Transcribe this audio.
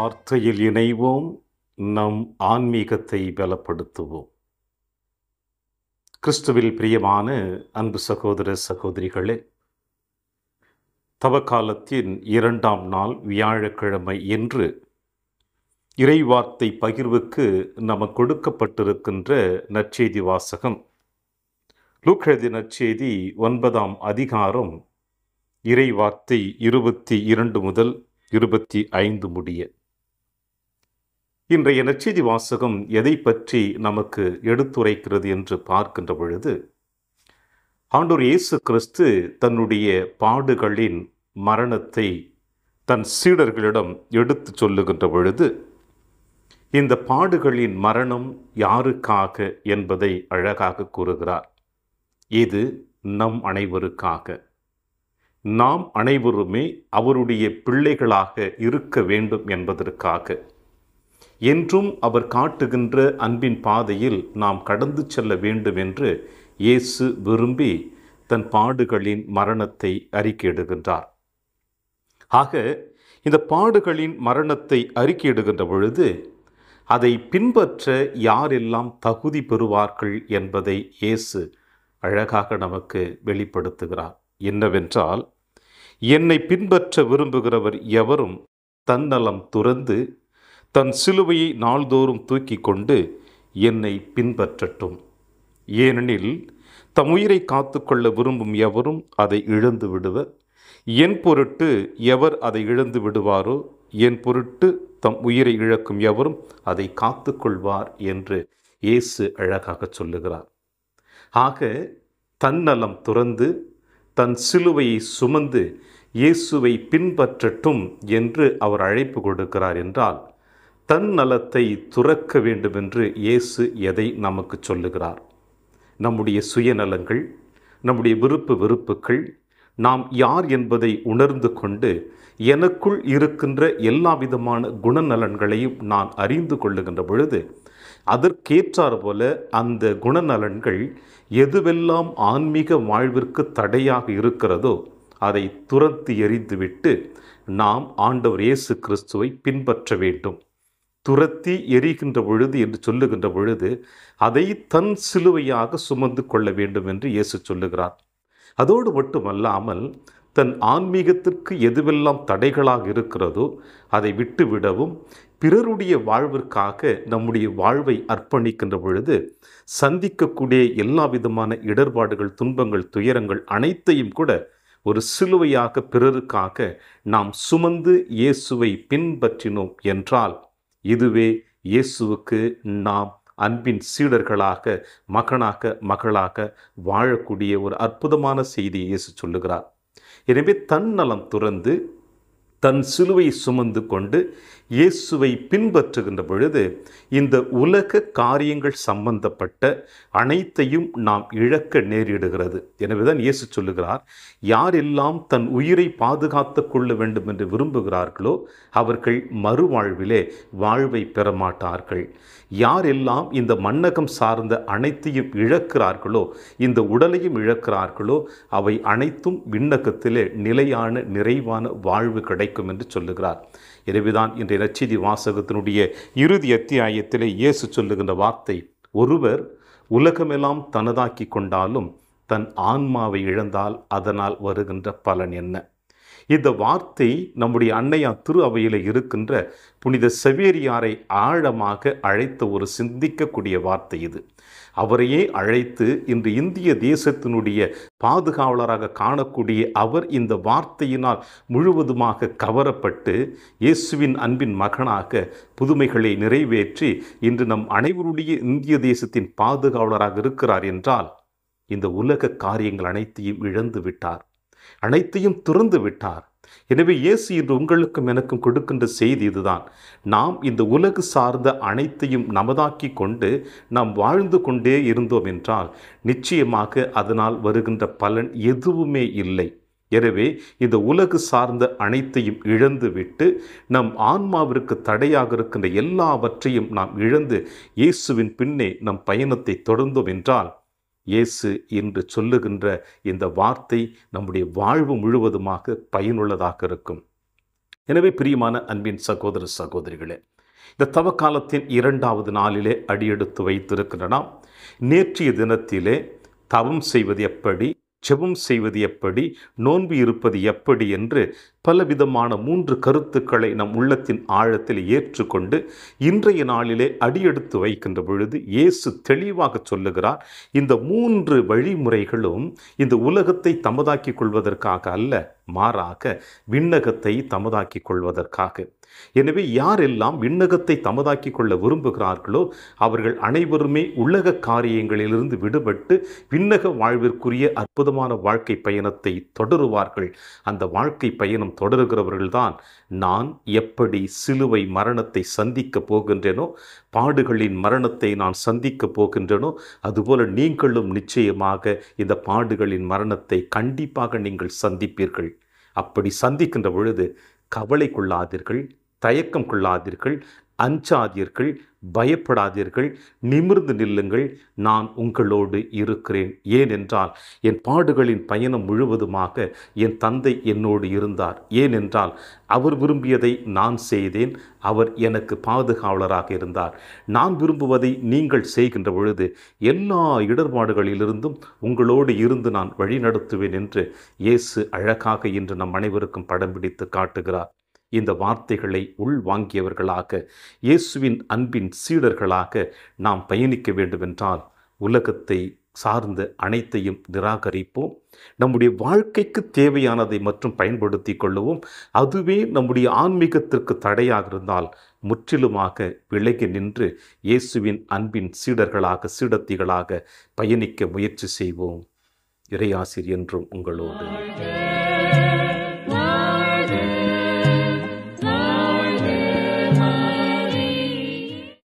வார்த்தையில் இணைவோம், நம் ஆன்மீகத்தை பலப்படுத்துவோம். கிறிஸ்துவில் பிரியமான அன்பு சகோதர சகோதரிகளே, தவக்காலத்தின் 2ஆம் நாள் வியாழக்கிழமை என்று இறைவார்த்தை பகிர்வுக்கு நமக்கு கொடுக்கப்பட்டிருக்கின்ற நற்செய்தி வாசகம் லூக்கா எழுதிய நற்செய்தி 9ஆம் அதிகாரம் இறைவார்த்தை 22 முதல் 25 முடிய. இன்றைய நற்செய்தி வாசகம் எதை பற்றி நமக்கு எடுத்துரைக்கிறது என்று பார்க்கின்ற பொழுது, ஆண்டவர் இயேசு கிறிஸ்து தன்னுடைய பாடுகளின் மரணத்தை தன் சீடர்களிடம் எடுத்து சொல்லுகின்ற பொழுது, இந்த பாடுகளின் மரணம் யாருக்காக என்பதை அழகாக கூறுகிறார். இது நம் அனைவருக்காக. நாம் அனைவருமே அவருடைய பிள்ளைகளாக இருக்க வேண்டும் என்பதற்காக. என்றும் அவர் காட்டுகின்ற அன்பின் பாதையில் நாம் கடந்து செல்ல வேண்டும் என்று இயேசு விரும்பி தன் பாடுகளின் மரணத்தை அறிக்கையிடுகின்றார். ஆக இந்த பாடுகளின் மரணத்தை அறிக்கையிடுகின்ற பொழுது அதை பின்பற்ற யாரெல்லாம் தகுதி பெறுவார்கள் என்பதை இயேசு அழகாக நமக்கு வெளிப்படுத்துகிறார். என்னவென்றால், என்னை பின்பற்ற விரும்புகிறவர் எவரும் தன்னலம் துறந்து தன் சிலுவையை நாள்தோறும் தூக்கி கொண்டு என்னை பின்பற்றட்டும். ஏனெனில் தம் உயிரை காத்து கொள்ள விரும்பும் எவரும் அதை இழந்து விடுவர். என் பொருட்டு எவர் அதை இழந்து விடுவாரோ, என் பொருட்டு தம் உயிரை இழக்கும் எவரும் அதை காத்து கொள்வார் என்று இயேசு அழகாக சொல்லுகிறார். ஆக தன்னலம் துறந்து தன் சிலுவையை சுமந்து இயேசுவை பின்பற்றட்டும் என்று அவர் அழைப்பு கொடுக்கிறார் என்றால், தன்னலத்தை துறக்க வேண்டும் என்று இயேசு எதை நமக்கு சொல்லுகிறார்? நம்முடைய சுயநலங்கள், நம்முடைய விருப்பு வெறுப்புகள், நாம் யார் என்பதை உணர்ந்து கொண்டு எனக்குள் இருக்கின்ற எல்லா விதமான குணநலன்களையும் நான் அறிந்து கொள்ளுகின்ற பொழுது, அதற்கேற்றார் போல அந்த குணநலன்கள் எதுவெல்லாம் ஆன்மீக வாழ்விற்கு தடையாக இருக்கிறதோ அதை துரத்தி எறிந்துவிட்டு நாம் ஆண்டவர் இயேசு கிறிஸ்துவை பின்பற்ற வேண்டும். துரத்தி எரிகின்ற பொழுது என்று சொல்லுகின்ற பொழுது அதை தன் சிலுவையாக சுமந்து கொள்ள வேண்டும் என்று இயேசு சொல்லுகிறார். அதோடு மட்டுமல்லாமல் தன் ஆன்மீகத்திற்கு எதுவெல்லாம் தடைகளாக இருக்கிறதோ அதை விட்டுவிடவும், பிறருடைய வாழ்விற்காக நம்முடைய வாழ்வை அர்ப்பணிக்கின்ற பொழுது சந்திக்கக்கூடிய எல்லா விதமான இடர்பாடுகள், துன்பங்கள், துயரங்கள் அனைத்தையும் கூட ஒரு சிலுவையாக பிறருக்காக நாம் சுமந்து இயேசுவை பின்பற்றினோம் என்றால், இதுவே இயேசுவுக்கு நாம் அன்பின் சீடர்களாக, மகளாக வாழக்கூடிய ஒரு அற்புதமான செய்தியை இயேசு சொல்லுகிறார். எனவே தன்னலம் துறந்து தன் சிலுவை சுமந்து கொண்டு இயேசுவை பின்பற்றுகின்ற பொழுது இந்த உலக காரியங்கள் சம்பந்தப்பட்ட அனைத்தையும் நாம் இழக்க நேரிடுகிறது. எனவேதான் இயேசு சொல்லுகிறார், யாரெல்லாம் தன் உயிரை பாதுகாத்து கொள்ள வேண்டும் என்று விரும்புகிறார்களோ அவர்கள் மறுவாழ்விலே வாழ்வை பெறமாட்டார்கள். யாரெல்லாம் இந்த மண்ணகம் சார்ந்த அனைத்தையும் இழக்கிறார்களோ, இந்த உடலையும் இழக்கிறார்களோ, அவை அனைத்தும் விண்ணகத்திலே நிலையான நிறைவான வாழ்வு கிடைக்கும் என்று சொல்லுகிறார். எனவேதான் இன்றைய நற்செய்தி வாசகத்தினுடைய இறுதி அத்தியாயத்திலே இயேசு சொல்லுகின்ற வார்த்தை, ஒருவர் உலகமெல்லாம் தனதாக்கி கொண்டாலும் தன் ஆன்மாவை இழந்தால் அதனால் வருகின்ற பலன் என்ன? இந்த வார்த்தை நம்முடைய அன்னையார் திரு அவையில் இருக்கின்ற புனித செவேரியாரை ஆழமாக அழைத்த ஒரு சிந்திக்கக்கூடிய வார்த்தை இது. அவரையே அழைத்து இன்று இந்திய தேசத்தினுடைய பாதுகாவலராக காணக்கூடிய அவர் இந்த வார்த்தையினால் முழுவதுமாக கவரப்பட்டு இயேசுவின் அன்பின் மகனாக புதுமைகளை நிறைவேற்றி இன்று நம் அனைவருடைய இந்திய தேசத்தின் பாதுகாவலராக இருக்கிறார் என்றால், இந்த உலக காரியங்கள் அனைத்தையும் இழந்து விட்டார், அனைத்தையும் துறந்து விட்டார். எனவே இயேசு இன்று உங்களுக்கும் எனக்கும் கொடுக்கின்ற செய்தி இதுதான். நாம் இந்த உலகு சார்ந்த அனைத்தையும் நமதாக்கி கொண்டு நாம் வாழ்ந்து கொண்டே இருந்தோம் என்றால் நிச்சயமாக அதனால் வருகின்ற பலன் எதுவுமே இல்லை. எனவே இந்த உலகு சார்ந்த அனைத்தையும் இழந்து விட்டு நம் ஆன்மாவிற்கு தடையாக இருக்கின்ற எல்லாவற்றையும் நாம் இழந்து இயேசுவின் பின்னே நம் பயணத்தை தொடர்ந்தோம் என்றால், இயேசு என்று சொல்லுகின்ற இந்த வார்த்தை நம்முடைய வாழ்வு முழுவதுமாக பயனுள்ளதாக இருக்கும். எனவே பிரியமான அன்பின் சகோதர சகோதரிகளே, இந்த தவக்காலத்தின் 2வது நாளிலே அடியெடுத்து வைத்திருக்கிற நாம் நேற்றைய தினத்திலே தவம் செய்வது எப்படி, ஜெபம் செய்வது எப்படி, நோன்பு இருப்பது எப்படி என்று பலவிதமான 3 கருத்துக்களை நம் உள்ளத்தின் ஆழத்தில் ஏற்றுக்கொண்டு இன்றைய நாளிலே அடியெடுத்து வைக்கின்ற பொழுது இயேசு தெளிவாக சொல்லுகிறார், இந்த 3 வழிமுறைகளும் இந்த உலகத்தை தமதாக்கிக் கொள்வதற்காக அல்ல, மாறாக விண்ணகத்தை தமதாக்கிக் கொள்வதற்காக. எனவே யாரெல்லாம் விண்ணகத்தை தமதாக்கிக் கொள்ள விரும்புகிறார்களோ அவர்கள் அனைவருமே உலக காரியங்களிலிருந்து விடுபட்டு விண்ணக வாழ்விற்குரிய அற்புதமான வாழ்க்கை பயணத்தை தொடருவார்கள். அந்த வாழ்க்கை பயணம் தொடருகிறவர்கள்தான் நான் எப்படி சிலுவை மரணத்தை சந்திக்கப் போகின்றேனோ, பாடுகளின் மரணத்தை நான் சந்திக்கப் போகின்றேனோ, அதுபோல நீங்களும் நிச்சயமாக இந்த பாடுகளின் மரணத்தை கண்டிப்பாக நீங்கள் சந்திப்பீர்கள். அப்படி சந்திக்கின்ற பொழுது கவலை கொள்ளாதீர்கள், தயக்கம் கொள்ளாதீர்கள், அஞ்சாதீர்கள், பயப்படாதீர்கள், நிமிர்ந்து நில்லுங்கள். நான் உங்களோடு இருக்கிறேன். ஏனென்றால் என் பாடுகளின் பயணம் முழுவதுமாக என் தந்தை என்னோடு இருந்தார். ஏனென்றால் அவர் விரும்பியதை நான் செய்தேன். அவர் எனக்கு பாதுகாவலராக இருந்தார். நான் விரும்புவதை நீங்கள் செய்கின்ற பொழுது எல்லா இடர்பாடுகளிலிருந்தும் உங்களோடு இருந்து நான் வழிநடத்துவேன் என்று இயேசு அழகாக இன்று நம் அனைவருக்கும் படம் பிடித்து காட்டுகிறார். இந்த வார்த்தைகளை உள்வாங்கியவர்களாக, இயேசுவின் அன்பின் சீடர்களாக நாம் பயணிக்க வேண்டுமென்றால் உலகத்தை சார்ந்த அனைத்தையும் நிராகரிப்போம். நம்முடைய வாழ்க்கைக்கு தேவையானதை மற்றும் பயன்படுத்தி கொள்ளுவோம். அதுவே நம்முடைய ஆன்மீகத்திற்கு தடையாக இருந்தால் முற்றிலுமாக விலகி நின்று இயேசுவின் அன்பின் சீடர்களாக, சீடத்திகளாக பயணிக்க முயற்சி செய்வோம். இறையாசிர் என்றும் உங்களோடு.